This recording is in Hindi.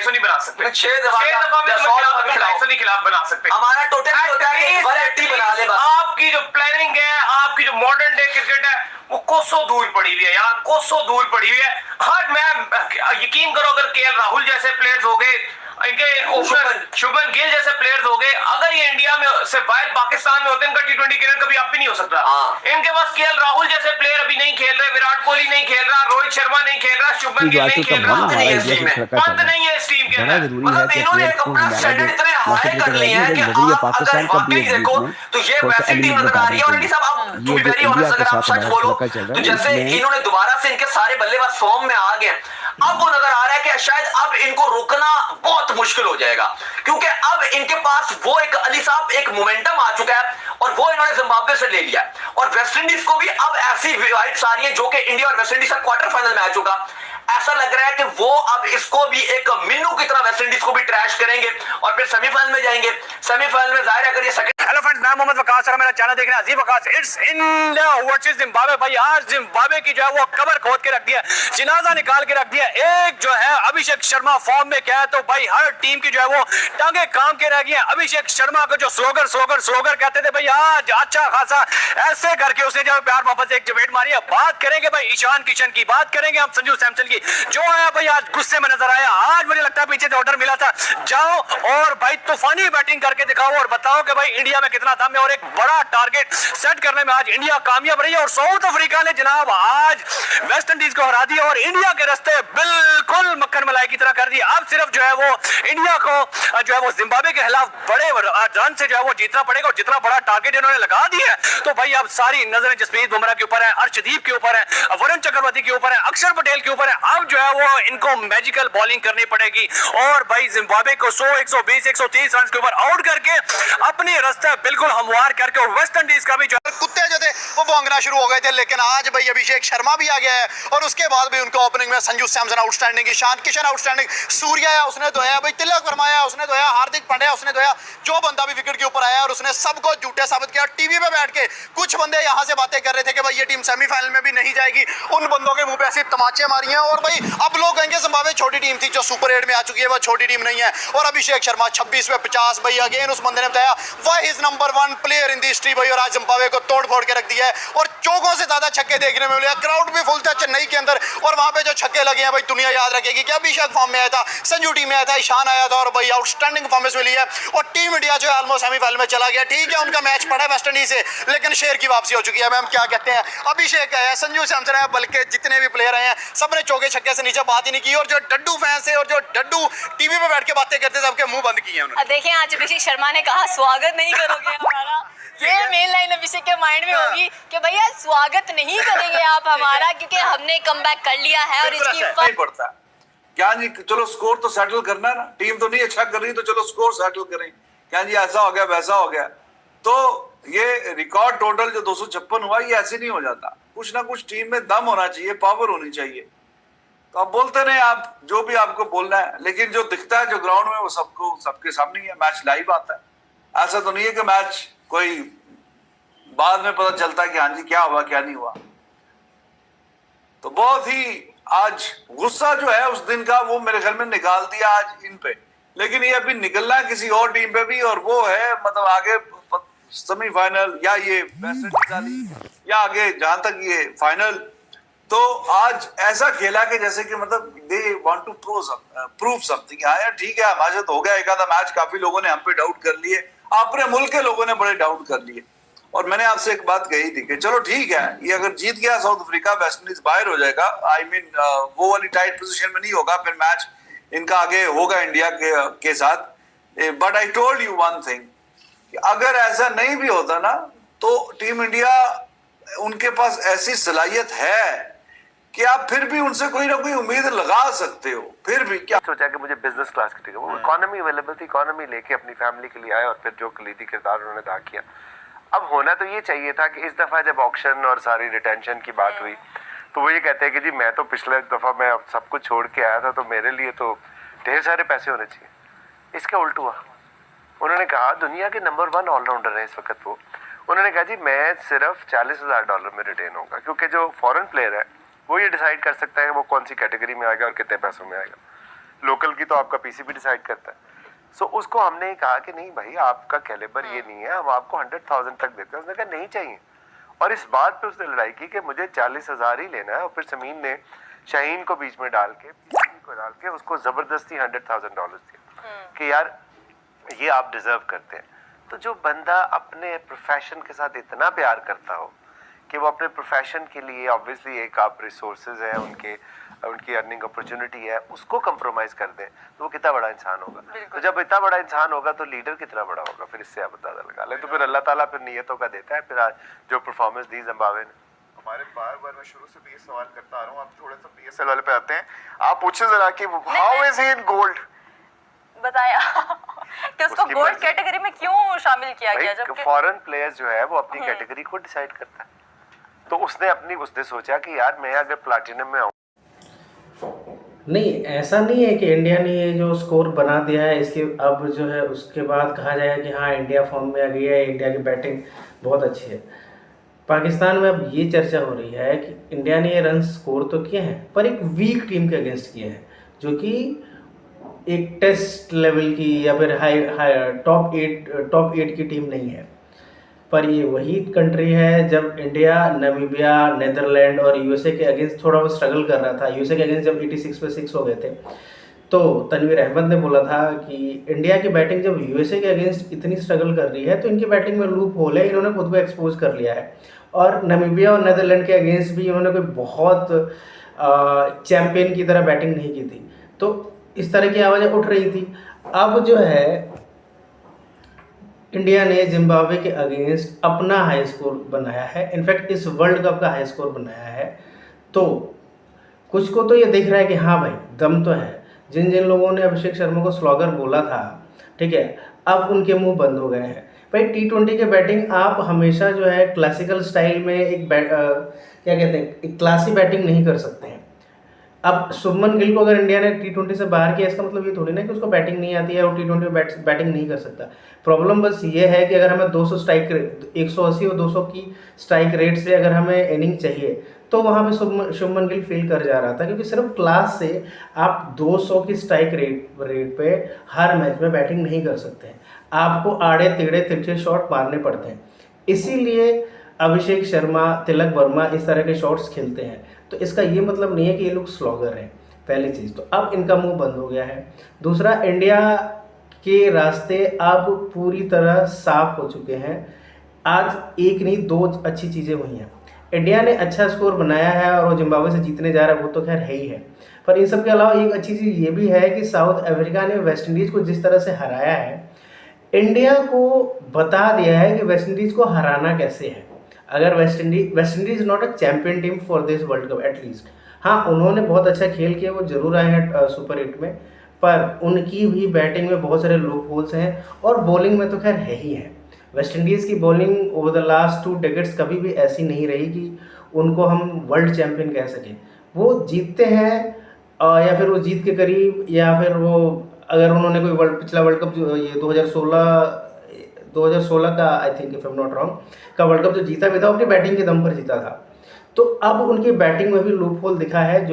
150 नहीं बना सकते, 6 दफा नहीं खिलाफ बना सकते। हमारा टोटल होता है कि 180 बना ले बस। आपकी जो प्लानिंग है, आपकी जो मॉडर्न डे क्रिकेट है, वो कोसों दूर पड़ी हुई है यार, कोसों दूर पड़ी हुई है। हर मैं यकीन करो अगर केएल राहुल जैसे प्लेयर्स हो गए, इनके ओपनर शुभमन गिल जैसे प्लेयर्स हो गए, अगर ये इंडिया में से बाहर पाकिस्तान में होते, इनका टी20 करियर कभी आप भी नहीं हो सकता। इनके पास केएल राहुल जैसे प्लेयर अभी नहीं खेल रहे, विराट कोहली नहीं खेल रहा, रोहित शर्मा नहीं खेल रहा, शुभमन गिल नहीं खेल रहा, पंत नहीं है इस टीम के अंदर। मतलब इन्होंने एक अपना स्टैंडर्ड इतने हाई कर लिए हैं कि आप अगर वाकई देखो तो ये वैसी टीम नजर आ रही है। और इनकी साहब आप टू बी वेरी ऑनेस्ट, अगर आप सच बोलो तो जैसे इन्होंने दोबारा से इनके सारे बल्लेबाज फॉर्म में आ गए, अब वो नजर आ रहा है कि शायद अब इनको रोकना बहुत मुश्किल हो जाएगा, क्योंकि अब इनके पास वो एक अली साहब एक मोमेंटम आ चुका है और वो इन्होंने जिम्बाब्वे से ले लिया। और वेस्ट इंडीज को भी अब ऐसी वाइट्स आ रही है जो कि इंडिया और वेस्ट इंडीज का क्वार्टर फाइनल मैच होगा। ऐसा लग रहा है कि वो अब इसको भी एक मिन्नू की तरह वेस्ट इंडीज को भी ट्रैश करेंगे और फिर सेमीफाइनल में जाएंगे। सेमीफाइनल में जाहिर है अगर ये हेलो फ्रेंड्स, मैं मोहम्मद वकास और मेरा चैनल देख रहे हैं अजीब Waqas. It's India versus Zimbabwe. भाई आज जिम्बाब्वे की जो है वो कबर खोद के रख दिया, जनाजा निकाल के रख दिया। एक जो है अभिषेक शर्मा फॉर्म में क्या है, तो भाई हर टीम की जो है वो टांगे काम के रह गई है। अभिषेक शर्मा को जो स्लोगर कहते थे भाई, आज अच्छा खासा ऐसे करके उसने जो प्यार मोहब्बत से एक चपेट मारी है। बात करेंगे भाई ईशान किशन की, बात करेंगे हम संजू सैमसन की, जो है भाई आज गुस्से में नजर आया। आज मुझे लगता है पीछे से ऑर्डर मिला था, जाओ और भाई तूफानी बैटिंग करके दिखाओ और बताओ कि भाई इंडिया में कितना दम है। और एक बड़ा टारगेट सेट करने में आज इंडिया कामयाब रही है और साउथ अफ्रीका ने जनाब आज वेस्ट इंडीज को हरा दिया और इंडिया के रास्ते बिल्कुल मक्खन मलाई की तरह कर दिया। अब सिर्फ जो है वो इंडिया को जो है वो जिम्बाब्वे के खिलाफ बड़े रन से जो है वो जीतना पड़ेगा और जितना बड़ा टारगेट इन्होंने लगा दिया है, तो भाई अब सारी नजरें जसप्रीत बुमराह के ऊपर है, अर्शदीप के ऊपर है, वरुण चक्रवर्ती के ऊपर है, अक्षर पटेल के ऊपर है। अब जो है वो इनको मैजिकल बॉलिंग करनी पड़ेगी और भाई जिम्बाब्वे को 100, 120, 130 रन के ऊपर आउट करके अपने रास्ते बिल्कुल हमवार करके और वेस्ट इंडीज का भी जो कुत्ते जो थे वो भौंकना शुरू हो गए थे। लेकिन आज भाई अभिषेक शर्मा भी आ गया है और उसके बाद भी उनको ओपनिंग में संजू सैमसन आउटस्टैंडिंग, ईशान किशन आउटस्टैंडिंग, सूर्या है उसने धोया, भाई तिलक वर्मा है उसने धोया, हार्दिक पांड्या उसने धोया। जो बंदा भी विकेट के ऊपर आया और उसने सबको झूठे साबित किया। टीवी पे बैठ के कुछ बंदे यहाँ से बातें कर रहे थे कि भाई ये टीम सेमीफाइनल में भी नहीं जाएगी, उन बंदों के मुंह पे ऐसी तमाचे मारी हैं। और भाई अब लोग कहेंगे जिम्बाब्वे छोटी टीम थी जो सुपर 8 में आ चुकी है, वो छोटी टीम नहीं है। और अभिषेक शर्मा 26 में 50 भाई अगेन उस बंदे ने बताया वह is number 1 player in the history भाई। और आज जिम्बाब्वे को तोड़ फोड़ के रख दिया है और चौकों से ज्यादा छक्के देखने में मिले। क्राउड भी फुल था चेन्नई के अंदर और वहां पे जो छक्के लगे हैं भाई दुनिया याद रखेगी कि अभिषेक फॉर्म में आया था, संजू टीम में आया था, ईशान आया था और भाई आउटस्टैंडिंग परफॉर्मेंस मिली है। और टीम इंडिया जो है ऑलमोस्ट सेमीफाइनल में चला गया। ठीक है उनका मैच पड़ा वेस्ट इंडीज से, लेकिन शेर की वापसी हो चुकी है। मैम क्या कहते हैं, अभिषेक है, संजू सैमसन है, बल्कि जितने भी प्लेयर आए हैं सबने चौके छक्के से नीचे बात ही नहीं की। और जो डड्डू फैंस है और जो डड्डू टीवी पे बैठ के बातें करते सबके मुंह बंद किए उन्होंने। देखिए आज अभिषेक शर्मा ने कहा स्वागत नहीं करोगे हमारा, ये मेन लाइन अभिषेक के माइंड में होगी कि भैया स्वागत नहीं करेंगे आप हमारा, क्योंकि हमने कमबैक कर लिया है और इसकी नहीं पड़ता क्या जी, चलो स्कोर तो सेटल करना है ना, टीम तो नहीं अच्छा कर रही तो चलो स्कोर सेटल करें। क्या जी ऐसा हो गया वैसा हो गया, तो ये रिकॉर्ड टोटल जो 256 हुआ ये ऐसे नहीं हो जाता। कुछ ना कुछ टीम में दम होना चाहिए, पावर होनी चाहिए। तो आप बोलते रहे आप जो भी आपको बोलना है, लेकिन जो दिखता है जो ग्राउंड में वो सबको सबके सामने ही है। मैच लाइव आता है, ऐसा तो नहीं है कि मैच कोई बाद में पता चलता है कि हाँ जी क्या हुआ क्या नहीं हुआ। तो बहुत ही आज गुस्सा जो है उस दिन का वो मेरे ख्याल में निकाल दिया आज इन पे, लेकिन ये अभी निकलना है किसी और टीम पे भी, और वो है मतलब आगे सेमीफाइनल या ये वेस्ट इंडीज वाली या आगे जहां तक ये फाइनल। तो आज ऐसा खेला कि जैसे कि मतलब they want to prove something. हाँ यार ठीक है हमारे तो हो गया एक आधा मैच, काफी लोगों ने हम पे डाउट कर लिए, अपने मुल्क के लोगों ने बड़े डाउट कर लिए। और मैंने आपसे एक बात कही थी कि चलो ठीक है ये अगर जीत गया साउथ अफ्रीका, वेस्ट इंडीज बाहर हो जाएगा, आई मीन वो वाली टाइट पोजीशन में नहीं होगा, फिर मैच इनका आगे होगा इंडिया के साथ। But I told you one thing कि अगर ऐसा नहीं भी होता ना तो टीम इंडिया उनके पास ऐसी सलाहियत है कि आप फिर भी उनसे कोई ना कोई उम्मीद लगा सकते हो। फिर भी क्या सोचा कि मुझे बिजनेस क्लास की टिकट, वो इकोनॉमी अवेलेबल थी, इकोनॉमी लेके अपनी फैमिली के लिए आए और फिर जो कलीदी किरदार उन्होंने अदा किया। अब होना तो ये चाहिए था कि इस दफा जब ऑक्शन और सारी रिटेंशन की बात हुई तो वो ये कहते हैं कि जी मैं तो पिछले दफा मैं सब कुछ छोड़ के आया था तो मेरे लिए तो ढेर सारे पैसे होने चाहिए। इसका उल्ट हुआ, उन्होंने कहा दुनिया के नंबर 1 ऑलराउंडर है इस वक्त वो, उन्होंने कहा जी मैं सिर्फ $40,000 में रिटेन होगा, क्योंकि जो फॉरेन प्लेयर है वो ये डिसाइड कर सकता है वो कौन सी कैटेगरी में आएगा और कितने पैसों में आएगा। लोकल की तो आपका पीसीबी डिसाइड करता है। सो उसको हमने कहा कि नहीं भाई, आपका कैलिबर ये नहीं है, हम आपको 100,000 तक देते हैं। उसने कहा नहीं चाहिए, और इस बात पे उसने लड़ाई की कि मुझे 40,000 ही लेना है। और फिर समीन ने शाहीन को बीच में डाल के, पीसीबी को डाल के उसको जबरदस्ती $100,000 दिया कि यार ये आप डिजर्व करते हैं। तो जो बंदा अपने प्रोफेशन के साथ इतना प्यार करता हो कि वो अपने प्रोफेशन के लिए ऑब्वियसली एक आप रिसोर्सेज है उनकी अर्निंग अपॉर्चुनिटी है, उसको कंप्रोमाइज कर दें, तो वो कितना बड़ा इंसान होगा। तो जब इतना बड़ा इंसान होगा तो लीडर कितना बड़ा होगा, फिर इससे आप अंदाजा लगा लें। तो फिर अल्लाह ताला फिर नियतों का देता है। फिर आज जो परफॉर्मेंस दी जिम्बाब्वे ने, हमारे बार बार मैं शुरू से भी ये सवाल करता आ रहा हूँ, आप थोड़ा सा पीएसएल वाले पे आते हैं। आप पूछे जरा कि how is he in gold, बताया कि उसको उसकी गोल्ड मर्जी। कैटेगरी में क्यों शामिल किया गया, जबकि फॉरेन प्लेयर्स जो है वो अपनी कैटेगरी को डिसाइड करता है। तो उसने सोचा कि यार मैं अगर प्लैटिनम में आऊँ, नहीं ऐसा नहीं है कि इंडिया ने ये जो स्कोर बना दिया है इसके अब जो है उसके बाद कहा जाए कि हाँ इंडिया फॉर्म में आ गई है, इंडिया की बैटिंग बहुत अच्छी है। पाकिस्तान में अब ये चर्चा हो रही है कि इंडिया ने ये रन स्कोर तो किए हैं पर एक वीक टीम के अगेंस्ट किए हैं, जो कि एक टेस्ट लेवल की या फिर हाई टॉप 8 की टीम नहीं है। पर ये वही कंट्री है जब इंडिया नामीबिया, नेदरलैंड और यूएसए के अगेंस्ट थोड़ा वो स्ट्रगल कर रहा था। यूएसए के अगेंस्ट जब 86 पे 6 हो गए थे तो तनवीर अहमद ने बोला था कि इंडिया की बैटिंग जब यूएसए के अगेंस्ट इतनी स्ट्रगल कर रही है तो इनकी बैटिंग में लूप होल है, इन्होंने खुद को एक्सपोज कर लिया है। और नामीबिया और नेदरलैंड के अगेंस्ट भी इन्होंने कोई बहुत चैम्पियन की तरह बैटिंग नहीं की थी, तो इस तरह की आवाज़ें उठ रही थी। अब जो है इंडिया ने जिम्बाब्वे के अगेंस्ट अपना हाई स्कोर बनाया है, इनफैक्ट इस वर्ल्ड कप का हाई स्कोर बनाया है। तो कुछ को तो ये दिख रहा है कि हाँ भाई दम तो है। जिन जिन लोगों ने अभिषेक शर्मा को स्लॉगर बोला था, ठीक है, अब उनके मुंह बंद हो गए हैं। भाई T20 के बैटिंग आप हमेशा जो है क्लासिकल स्टाइल में क्या कहते हैं, एक क्लासी बैटिंग नहीं कर सकते हैं। अब शुभमन गिल को अगर इंडिया ने T20 से बाहर किया, इसका मतलब ये थोड़ी ना कि उसको बैटिंग नहीं आती है और T20 में बैटिंग नहीं कर सकता। प्रॉब्लम बस ये है कि अगर हमें 200 स्ट्राइक 180 और 200 की स्ट्राइक रेट से अगर हमें इनिंग चाहिए तो वहाँ पे शुभमन गिल फेल कर जा रहा था, क्योंकि सिर्फ क्लास से आप 200 की स्ट्राइक रेट पे हर मैच में बैटिंग नहीं कर सकते हैं। आपको आड़े टेढ़े तिरछे शॉट मारने पड़ते हैं, इसीलिए अभिषेक शर्मा, तिलक वर्मा इस तरह के शॉट्स खेलते हैं। तो इसका ये मतलब नहीं है कि ये लोग स्लॉगर हैं, पहली चीज़। तो अब इनका मुंह बंद हो गया है। दूसरा, इंडिया के रास्ते अब पूरी तरह साफ हो चुके हैं। आज एक नहीं 2 अच्छी चीज़ें हुई हैं। इंडिया ने अच्छा स्कोर बनाया है और वो जिम्बाब्वे से जीतने जा रहा है, वो तो खैर है ही है। पर इन सब के अलावा एक अच्छी चीज़ ये भी है कि साउथ अफ्रीका ने वेस्ट इंडीज़ को जिस तरह से हराया है, इंडिया को बता दिया है कि वेस्ट इंडीज़ को हराना कैसे है। अगर West Indies not a champion team for this world cup at least, हाँ उन्होंने बहुत अच्छा खेल किया, वो जरूर आए हैं सुपर 8 में, पर उनकी भी बैटिंग में बहुत सारे लूप होल्स हैं और बॉलिंग में तो खैर है ही है। वेस्ट इंडीज़ की bowling over the last 2 decades कभी भी ऐसी नहीं रही कि उनको हम वर्ल्ड चैंपियन कह सकें। वो जीतते हैं या फिर वो जीत के करीब, या फिर वो अगर उन्होंने कोई पिछला वर्ल्ड कप जो ये 2016 का I think if I am not wrong का वर्ल्ड कप जो जीता भी था, अपनी बैटिंग के दम पर जीता था। तो अब उनकी बैटिंग में भी लूप होल दिखा है जो